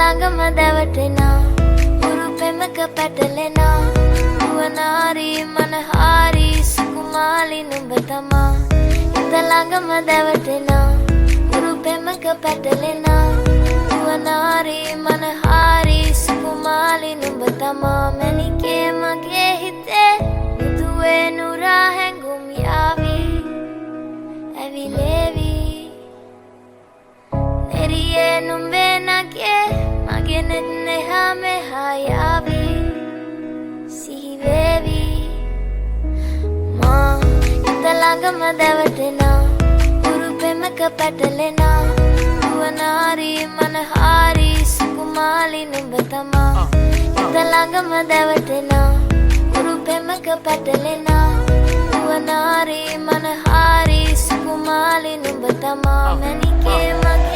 ළඟම දැවටෙනා උරු පෙමක පැටලෙනා නුවනාරි මනහාරි සුකුමාලි නුඹ තමා හිත ළඟම දැවටෙනා උරු පෙමක පැටලෙනා නුවනාරි මනහාරි සුකුමාලි නුඹ තමා මැණිකේ මගේ හිතේ මුදුවේ නුරා හැඟුම් යාවි ඇවිලේවි නෙරියේ නුඹේ නගේ මගේ නෙත් නෙහා මෙහා යාවි සිහිවේවි මා හිත ළඟම දැවටෙනා උරු පෙමක පැටලෙනා නුවනාරි මනහාරි සුකුමාලි නුඹ තමා හිත ළඟම දැවටෙනා උරු පෙමක පැටලෙනා නුවනාරි මනහාරි සුකුමාලි නුඹ තමා මැණිකේ මගේ